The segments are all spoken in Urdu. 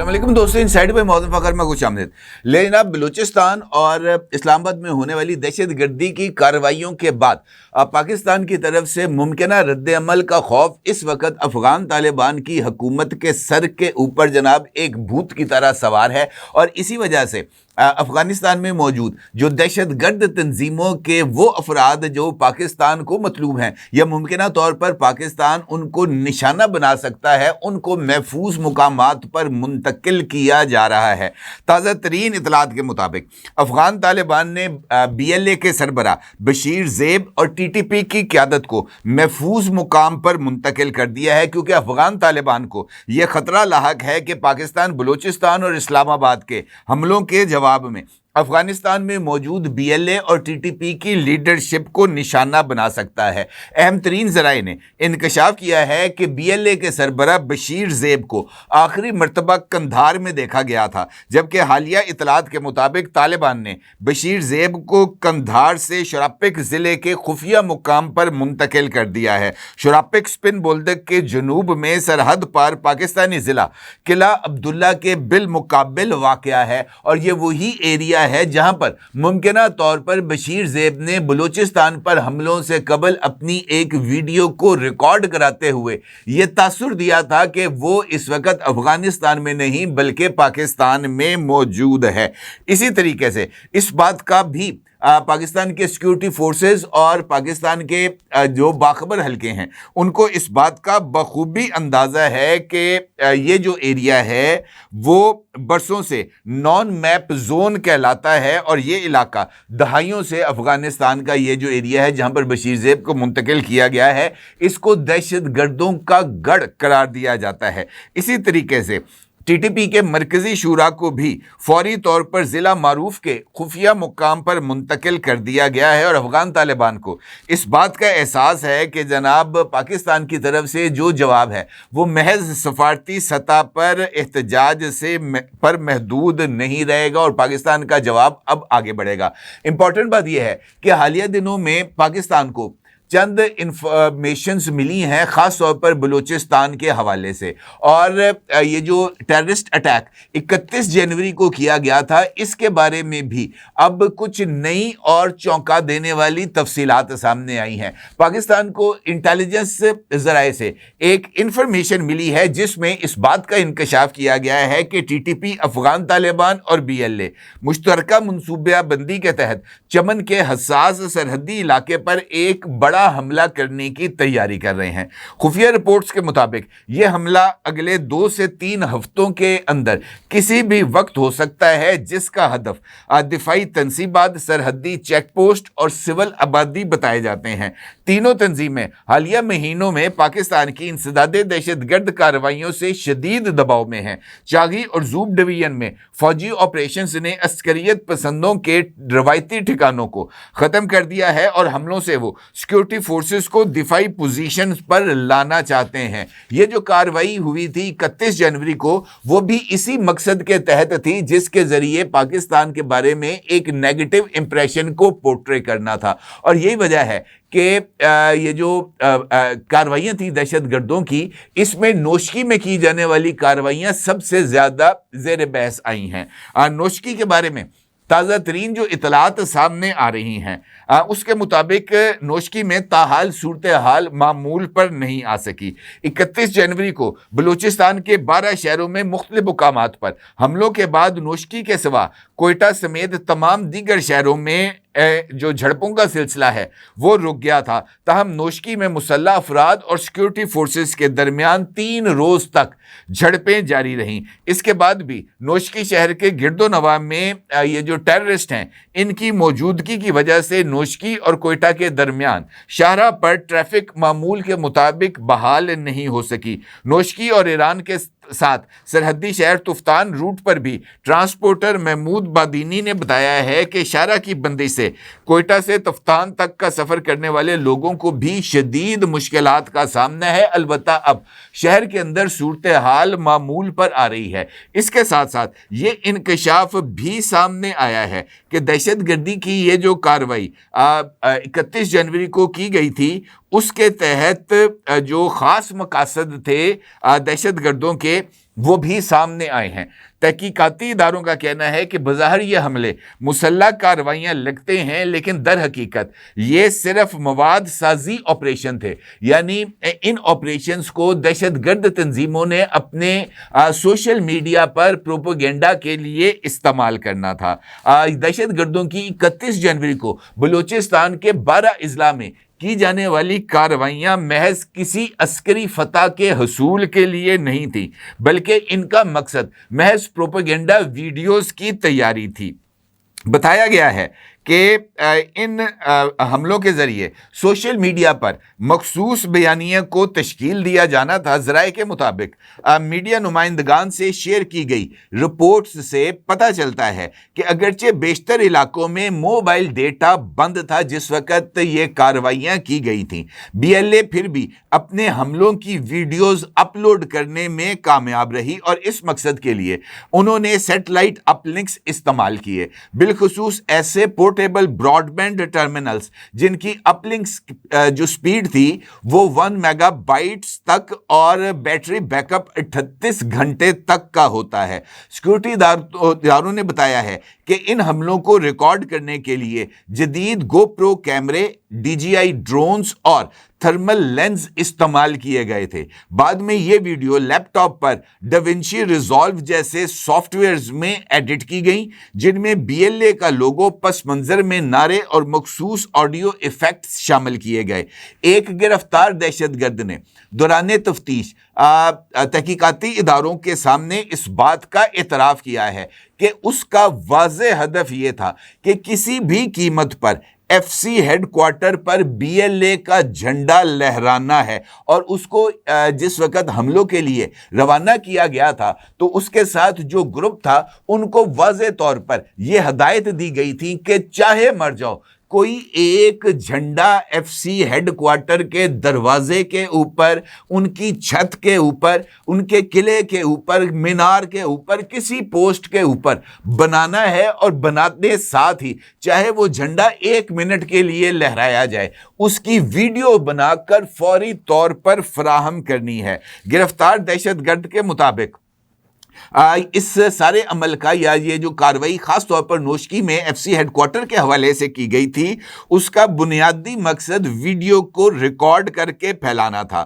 السلام علیکم دوستوں، انسائڈ پہ موزن فخر میں خوش آمدید۔ لیکن اب بلوچستان اور اسلام آباد میں ہونے والی دہشت گردی کی کارروائیوں کے بعد پاکستان کی طرف سے ممکنہ رد عمل کا خوف اس وقت افغان طالبان کی حکومت کے سر کے اوپر جناب ایک بھوت کی طرح سوار ہے، اور اسی وجہ سے افغانستان میں موجود جو دہشت گرد تنظیموں کے وہ افراد جو پاکستان کو مطلوب ہیں یا ممکنہ طور پر پاکستان ان کو نشانہ بنا سکتا ہے، ان کو محفوظ مقامات پر منتقل کیا جا رہا ہے۔ تازہ ترین اطلاعات کے مطابق افغان طالبان نے BLA کے سربراہ بشیر زیب اور TTP کی قیادت کو محفوظ مقام پر منتقل کر دیا ہے، کیونکہ افغان طالبان کو یہ خطرہ لاحق ہے کہ پاکستان بلوچستان اور اسلام آباد کے حملوں کے جواب میں افغانستان میں موجود BLA اور TTP کی لیڈرشپ کو نشانہ بنا سکتا ہے۔ اہم ترین ذرائع نے انکشاف کیا ہے کہ BLA کے سربراہ بشیر زیب کو آخری مرتبہ قندھار میں دیکھا گیا تھا، جبکہ حالیہ اطلاعات کے مطابق طالبان نے بشیر زیب کو قندھار سے شراپک ضلع کے خفیہ مقام پر منتقل کر دیا ہے۔ شراپک سپن بولدک کے جنوب میں سرحد پار پاکستانی ضلع قلعہ عبداللہ کے بالمقابل واقع ہے، اور یہ وہی ایریا ہے جہاں پر ممکنہ طور پر بشیر زیب نے بلوچستان پر حملوں سے قبل اپنی ایک ویڈیو کو ریکارڈ کراتے ہوئے یہ تاثر دیا تھا کہ وہ اس وقت افغانستان میں نہیں بلکہ پاکستان میں موجود ہے۔ اسی طریقے سے اس بات کا بھی پاکستان کے سیکیورٹی فورسز اور پاکستان کے جو باخبر حلقے ہیں ان کو اس بات کا بخوبی اندازہ ہے کہ یہ جو ایریا ہے وہ برسوں سے نان میپ زون کہلاتا ہے، اور یہ علاقہ دہائیوں سے افغانستان کا یہ جو ایریا ہے جہاں پر بشیر زیب کو منتقل کیا گیا ہے اس کو دہشت گردوں کا گڑھ قرار دیا جاتا ہے۔ اسی طریقے سے TTP کے مرکزی شورا کو بھی فوری طور پر ضلع معروف کے خفیہ مقام پر منتقل کر دیا گیا ہے، اور افغان طالبان کو اس بات کا احساس ہے کہ جناب پاکستان کی طرف سے جو جواب ہے وہ محض سفارتی سطح پر احتجاج پر محدود نہیں رہے گا، اور پاکستان کا جواب اب آگے بڑھے گا۔ امپورٹنٹ بات یہ ہے کہ حالیہ دنوں میں پاکستان کو چند انفارمیشنز ملی ہیں خاص طور پر بلوچستان کے حوالے سے، اور یہ جو ٹیررسٹ اٹیک 31 جنوری کو کیا گیا تھا اس کے بارے میں بھی اب کچھ نئی اور چونکا دینے والی تفصیلات سامنے آئی ہیں۔ پاکستان کو انٹیلیجنس ذرائع سے ایک انفارمیشن ملی ہے جس میں اس بات کا انکشاف کیا گیا ہے کہ TTP افغان طالبان اور BLA مشترکہ منصوبہ بندی کے تحت چمن کے حساس سرحدی علاقے پر ایک بڑا حملہ کرنے کی تیاری کر رہے ہیں۔ خفیہ رپورٹس کے مطابق یہ حملہ اگلے 2 سے 3 ہفتوں کے اندر کسی بھی وقت ہو سکتا ہے، جس کا ہدف دفاعی تنصیبات، سرحدی چیک پوسٹ اور سول آبادی بتائے جاتے ہیں۔ تینوں تنظیمیں حالیہ مہینوں میں پاکستان کی انسداد دہشت گرد کارروائیوں سے شدید دباؤ میں ہیں۔ چاغی اور زوب ڈویژن میں فوجی آپریشنز نے عسکریت پسندوں کے روایتی ٹھکانوں کو ختم کر دیا ہے، اور حملوں سے وہ سیکورٹی فورسز کو دفاعی پوزیشنز پر لانا چاہتے ہیں۔ یہ جو کارروائی ہوئی تھی 31 جنوری کو وہ بھی اسی مقصد کے تحت تھی جس کے ذریعے پاکستان کے بارے میں ایک نیگیٹو امپریشن کو پورٹرے کرنا تھا، اور یہی وجہ ہے کہ یہ جو کارروائیاں تھیں دہشت گردوں کی، اس میں نوشکی میں کی جانے والی کارروائیاں سب سے زیادہ زیر بحث آئی ہیں۔ نوشکی کے بارے میں تازہ ترین جو اطلاعات سامنے آ رہی ہیں اس کے مطابق نوشکی میں تاحال صورتحال معمول پر نہیں آ سکی۔ 31 جنوری کو بلوچستان کے 12 شہروں میں مختلف مقامات پر حملوں کے بعد نوشکی کے سوا کوئٹہ سمیت تمام دیگر شہروں میں جو جھڑپوں کا سلسلہ ہے وہ رک گیا تھا، تاہم نوشکی میں مسلح افراد اور سیکورٹی فورسز کے درمیان 3 روز تک جھڑپیں جاری رہیں۔ اس کے بعد بھی نوشکی شہر کے گرد و نواح میں یہ جو ٹیررسٹ ہیں ان کی موجودگی کی وجہ سے نوشکی اور کوئٹہ کے درمیان شاہراہ پر ٹریفک معمول کے مطابق بحال نہیں ہو سکی۔ نوشکی اور ایران کے ساتھ سرحدی شہر تفتان روٹ پر بھی ٹرانسپورٹر محمود بادینی نے بتایا ہے کہ شاہراہ کی بندی سے کوئٹہ سے تفتان تک کا سفر کرنے والے لوگوں کو بھی شدید مشکلات کا سامنا ہے، البتہ اب شہر کے اندر صورتحال معمول پر آ رہی ہے۔ اس کے ساتھ ساتھ یہ انکشاف بھی سامنے آیا ہے کہ دہشت گردی کی یہ جو کارروائی 31 جنوری کو کی گئی تھی اس کے تحت جو خاص مقاصد تھے دہشت گردوں کے وہ بھی سامنے آئے ہیں۔ تحقیقاتی اداروں کا کہنا ہے کہ بظاہر یہ حملے مسلح کارروائیاں لگتے ہیں، لیکن در حقیقت یہ صرف مواد سازی آپریشن تھے، یعنی ان آپریشنز کو دہشت گرد تنظیموں نے اپنے سوشل میڈیا پر پروپیگنڈا کے لیے استعمال کرنا تھا۔ دہشت گردوں کی 31 جنوری کو بلوچستان کے 12 اضلاع میں کی جانے والی کارروائیاں محض کسی عسکری فتح کے حصول کے لیے نہیں تھی، بلکہ ان کا مقصد محض پروپیگنڈا ویڈیوز کی تیاری تھی۔ بتایا گیا ہے کہ ان حملوں کے ذریعے سوشل میڈیا پر مخصوص بیانیہ کو تشکیل دیا جانا تھا۔ ذرائع کے مطابق میڈیا نمائندگان سے شیئر کی گئی رپورٹس سے پتہ چلتا ہے کہ اگرچہ بیشتر علاقوں میں موبائل ڈیٹا بند تھا جس وقت یہ کارروائیاں کی گئی تھیں، بی ایل اے پھر بھی اپنے حملوں کی ویڈیوز اپلوڈ کرنے میں کامیاب رہی، اور اس مقصد کے لیے انہوں نے سیٹلائٹ اپ لنکس استعمال کیے، بالخصوص ایسے پورٹیبل براڈ بینڈ ٹرمینلز جن کی اپ لنکس جو سپیڈ تھی وہ 1 میگا بائٹس تک اور بیٹری بیک اپ 38 گھنٹے تک کا ہوتا ہے۔ سیکورٹی اداروں نے بتایا ہے کہ ان حملوں کو ریکارڈ کرنے کے لیے جدید گو پرو کیمرے، ڈی جی آئی ڈرونز اور تھرمل لینز استعمال کیے گئے تھے۔ بعد میں یہ ویڈیو لیپ ٹاپ پر ڈاونچی ریزالو جیسے سافٹ ویئرز میں ایڈٹ کی گئیں، جن میں بی ایل اے کا لوگو، پس منظر میں نعرے اور مخصوص آڈیو ایفیکٹس شامل کیے گئے۔ ایک گرفتار دہشت گرد نے دوران تفتیش تحقیقاتی اداروں کے سامنے اس بات کا اعتراف کیا ہے کہ اس کا واضح ہدف یہ تھا کہ کسی بھی قیمت پر ایف سی ہیڈ کوارٹر پر بی ایل اے کا جھنڈا لہرانا ہے، اور اس کو جس وقت حملوں کے لیے روانہ کیا گیا تھا تو اس کے ساتھ جو گروپ تھا ان کو واضح طور پر یہ ہدایت دی گئی تھی کہ چاہے مر جاؤ، کوئی ایک جھنڈا ایف سی ہیڈ کوارٹر کے دروازے کے اوپر، ان کی چھت کے اوپر، ان کے قلعے کے اوپر، مینار کے اوپر، کسی پوسٹ کے اوپر بنانا ہے، اور بناتے ساتھ ہی چاہے وہ جھنڈا 1 منٹ کے لیے لہرایا جائے، اس کی ویڈیو بنا کر فوری طور پر فراہم کرنی ہے۔ گرفتار دہشت گرد کے مطابق اس سارے عمل کا یا یہ جو کاروائی خاص طور پر نوشکی میں ایف سی ہیڈ کوارٹر کے حوالے سے کی گئی تھی، اس کا بنیادی مقصد ویڈیو کو ریکارڈ کر کے پھیلانا تھا۔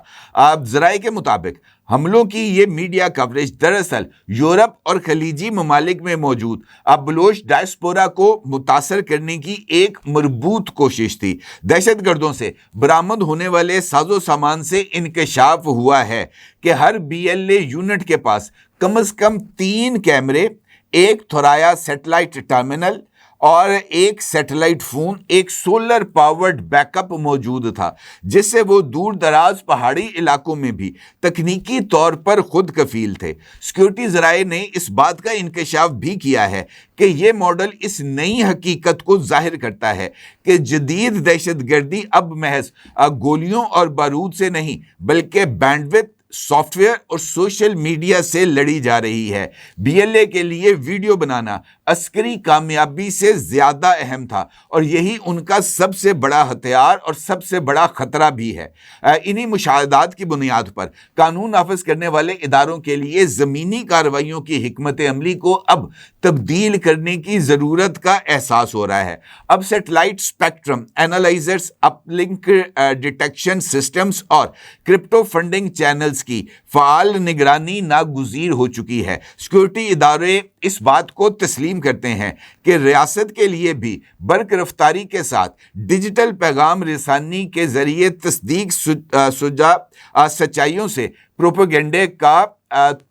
ذرائع کے مطابق حملوں کی یہ میڈیا کوریج دراصل یورپ اور خلیجی ممالک میں موجود بلوچ ڈائسپورا کو متاثر کرنے کی ایک مربوط کوشش تھی۔ دہشت گردوں سے برآمد ہونے والے ساز و سامان سے انکشاف ہوا ہے کہ ہر بی ایل اے یونٹ کے پاس کم از کم 3 کیمرے، ایک تھورایا سیٹلائٹ ٹرمینل اور ایک سیٹلائٹ فون، ایک سولر پاورڈ بیک اپ موجود تھا، جس سے وہ دور دراز پہاڑی علاقوں میں بھی تکنیکی طور پر خود کفیل تھے۔ سیکورٹی ذرائع نے اس بات کا انکشاف بھی کیا ہے کہ یہ ماڈل اس نئی حقیقت کو ظاہر کرتا ہے کہ جدید دہشت گردی اب محض گولیوں اور بارود سے نہیں بلکہ بینڈوتھ، سافٹ ویئر اور سوشل میڈیا سے لڑی جا رہی ہے۔ بی ایل اے کے لیے ویڈیو بنانا عسکری کامیابی سے زیادہ اہم تھا، اور یہی ان کا سب سے بڑا ہتھیار اور سب سے بڑا خطرہ بھی ہے۔ انہی مشاہدات کی بنیاد پر قانون نافذ کرنے والے اداروں کے لیے زمینی کارروائیوں کی حکمت عملی کو اب تبدیل کرنے کی ضرورت کا احساس ہو رہا ہے۔ اب سیٹلائٹ اسپیکٹرم اینالائزرز، اپ لنک ڈیٹیکشن سسٹمز اور کرپٹو فنڈنگ چینلز کی فعال نگرانی ناگزیر ہو چکی ہے۔ سیکورٹی ادارے اس بات کو تسلیم کرتے ہیں کہ ریاست کے لیے بھی برق رفتاری کے ساتھ ڈیجیٹل پیغام رسانی کے ذریعے تصدیق سچائیوں سے پروپیگنڈے کا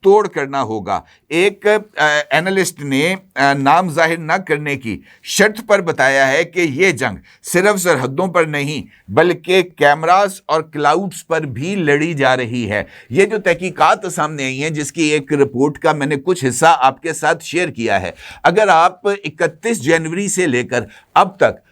توڑ کرنا ہوگا۔ ایک اینالسٹ نے نام ظاہر نہ کرنے کی شرط پر بتایا ہے کہ یہ جنگ صرف سرحدوں پر نہیں بلکہ کیمراز اور کلاؤڈز پر بھی لڑی جا رہی ہے۔ یہ جو تحقیقات سامنے آئی ہیں، جس کی ایک رپورٹ کا میں نے کچھ حصہ آپ کے ساتھ شیئر کیا ہے، اگر آپ 31 جنوری سے لے کر اب تک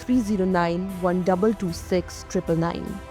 309 1226 999।